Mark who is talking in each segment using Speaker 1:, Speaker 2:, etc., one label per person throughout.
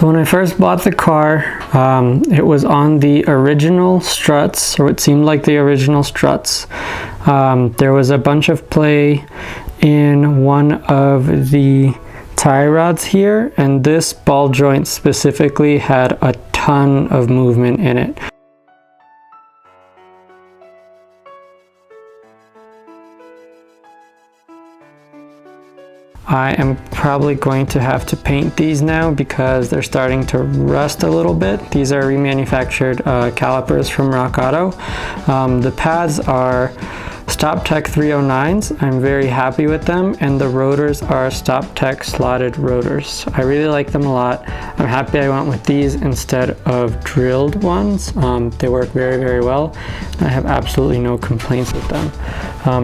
Speaker 1: So when I first bought the car, it was on the original struts, or it seemed like the original struts. There was a bunch of play in one of the tie rods here, and this ball joint specifically had a ton of movement in it. I am probably going to have to paint these now because they're starting to rust a little bit. These are remanufactured calipers from Rock Auto. The pads are StopTech 309s. I'm very happy with them, and the rotors are StopTech slotted rotors. I really like them a lot. I'm happy I went with these instead of drilled ones. They work very, very well. I have absolutely no complaints with them.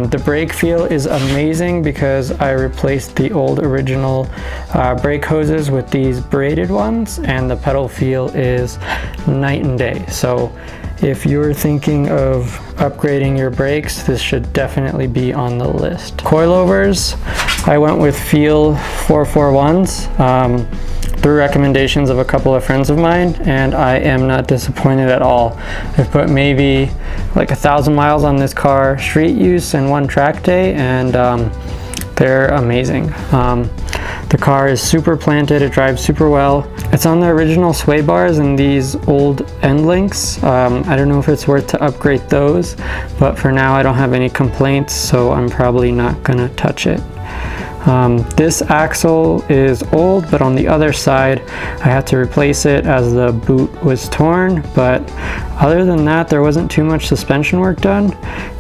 Speaker 1: The brake feel is amazing because I replaced the old original brake hoses with these braided ones, and the pedal feel is night and day. So if you're thinking of upgrading your brakes, this should definitely be on the list. Coilovers, I went with Feel 441s through recommendations of a couple of friends of mine, and I am not disappointed at all. I've put maybe like 1,000 miles on this car, street use and one track day, and they're amazing. The car is super planted, it drives super well. It's on the original sway bars and these old end links. I don't know if it's worth to upgrade those, but for now I don't have any complaints, so I'm probably not gonna touch it. This axle is old, but on the other side I had to replace it as the boot was torn, but other than that there wasn't too much suspension work done,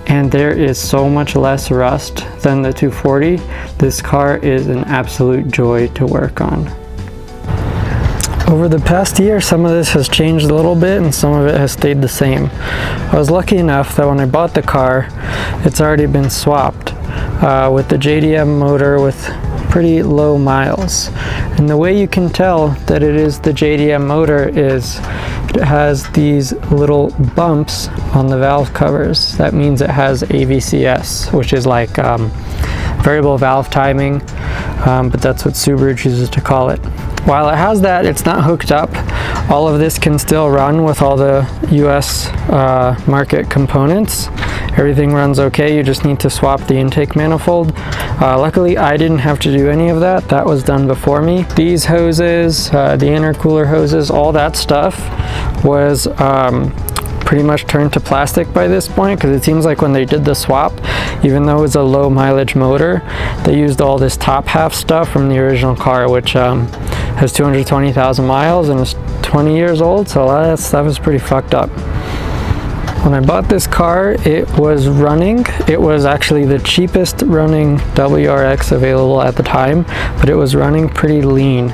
Speaker 1: and there is so much less rust than the 240. This car is an absolute joy to work on. Over the past year, some of this has changed a little bit and some of it has stayed the same. I was lucky enough that when I bought the car, it's already been swapped with the JDM motor with pretty low miles. And the way you can tell that it is the JDM motor is it has these little bumps on the valve covers. That means it has AVCS, which is like variable valve timing, but that's what Subaru chooses to call it. While it has that, it's not hooked up. All of this can still run with all the US market components. Everything runs okay, you just need to swap the intake manifold. Luckily, I didn't have to do any of that. That was done before me. These hoses, the intercooler hoses, all that stuff was pretty much turned to plastic by this point, because it seems like when they did the swap, even though it's a low mileage motor, they used all this top half stuff from the original car, which has 220,000 miles and is 20 years old, so a lot of that stuff is pretty fucked up. When I bought this car, it was running. It was actually the cheapest running WRX available at the time, but it was running pretty lean.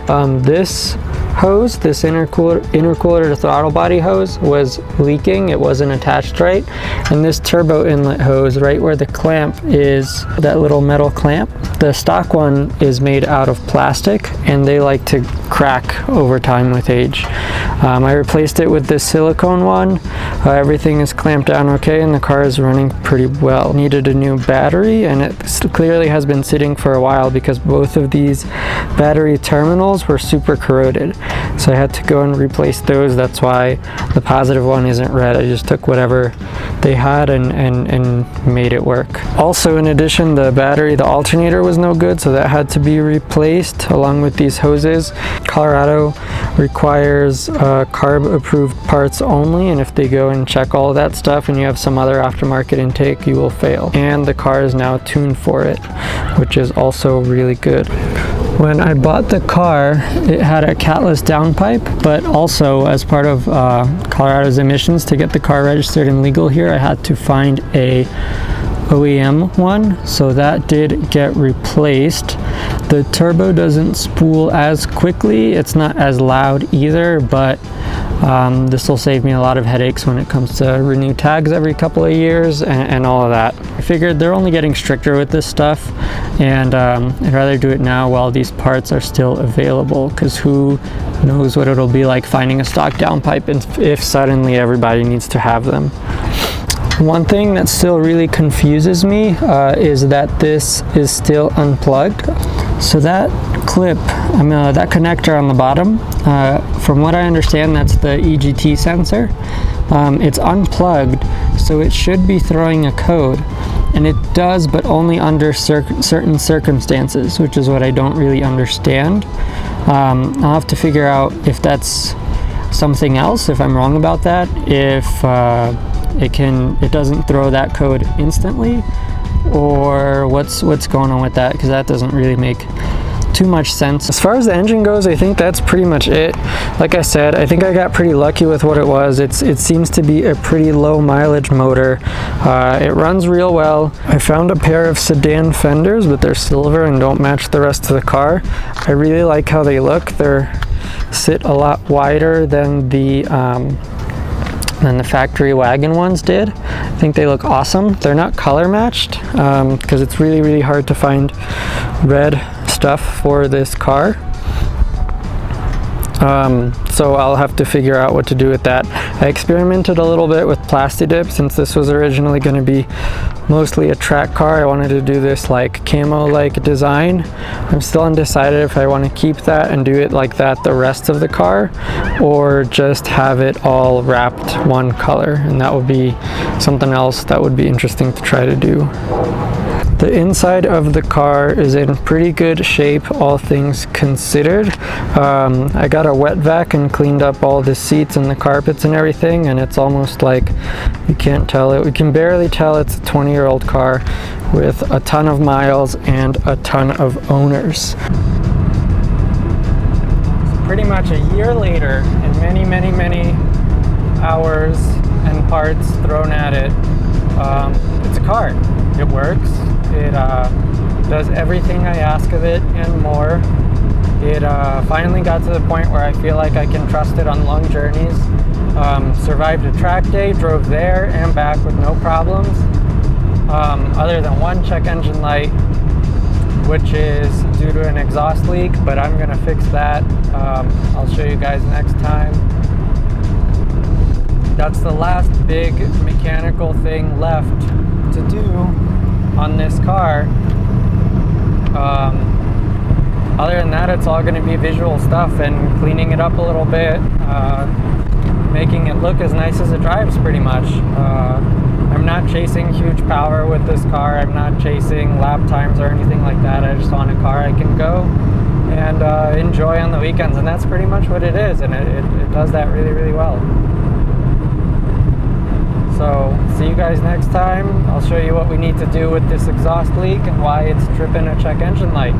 Speaker 1: This hose, this intercooler to throttle body hose, was leaking. It wasn't attached right, and this turbo inlet hose, right where the clamp is, that little metal clamp, the stock one is made out of plastic, and they like to crack over time with age. I replaced it with this silicone one. Everything is clamped down okay, and the car is running pretty well. Needed a new battery, and it clearly has been sitting for a while because both of these battery terminals were super corroded. So I had to go and replace those. That's why the positive one isn't red. I just took whatever they had and made it work. Also, in addition, the battery, the alternator was no good, so that had to be replaced along with these hoses. Colorado requires CARB approved parts only, and if they go and check all of that stuff and you have some other aftermarket intake, you will fail. And the car is now tuned for it, which is also really good. When I bought the car, it had a catless downpipe, but also as part of Colorado's emissions to get the car registered and legal here, I had to find a OEM one, so that did get replaced. The turbo doesn't spool as quickly, it's not as loud either, but this will save me a lot of headaches when it comes to renew tags every couple of years and all of that. I figured they're only getting stricter with this stuff, and I'd rather do it now while these parts are still available, because who knows what it'll be like finding a stock downpipe if suddenly everybody needs to have them. One thing that still really confuses me is that this is still unplugged. So that clip, that connector on the bottom, from what I understand, that's the EGT sensor. It's unplugged, so it should be throwing a code, and it does, but only under certain circumstances, which is what I don't really understand. I'll have to figure out if that's something else, if I'm wrong about that, if it doesn't throw that code instantly, or what's going on with that, because that doesn't really make too much sense. As far as the engine goes, I think that's pretty much it. Like I said, I think I got pretty lucky with what it was. It seems to be a pretty low mileage motor. It runs real well. I found a pair of sedan fenders, but they're silver and don't match the rest of the car. I really like how they look. They sit a lot wider than the factory wagon ones did. I think they look awesome. They're not color matched because it's really, really hard to find red stuff for this car. So I'll have to figure out what to do with that. I experimented a little bit with Plastidip since this was originally going to be mostly a track car. I wanted to do this like camo-like design. I'm still undecided if I want to keep that and do it like that the rest of the car, or just have it all wrapped one color, and that would be something else that would be interesting to try to do. The inside of the car is in pretty good shape, all things considered. I got a wet vac and cleaned up all the seats and the carpets and everything, and it's almost like you can't tell it. We can barely tell it's a 20-year-old car with a ton of miles and a ton of owners. Pretty much a year later, and many, many, many hours and parts thrown at it, it's a car. It works. It does everything I ask of it and more. It finally got to the point where I feel like I can trust it on long journeys. Survived a track day, drove there and back with no problems, other than one check engine light, which is due to an exhaust leak, but I'm gonna fix that. I'll show you guys next time. That's the last big mechanical thing left to do on this car. Other than that, it's all going to be visual stuff and cleaning it up a little bit, making it look as nice as it drives pretty much. I'm not chasing huge power with this car. I'm not chasing lap times or anything like that. I just want a car I can go and enjoy on the weekends, and that's pretty much what it is, and it does that really, really well. So, see you guys next time. I'll show you what we need to do with this exhaust leak and why it's tripping a check engine light.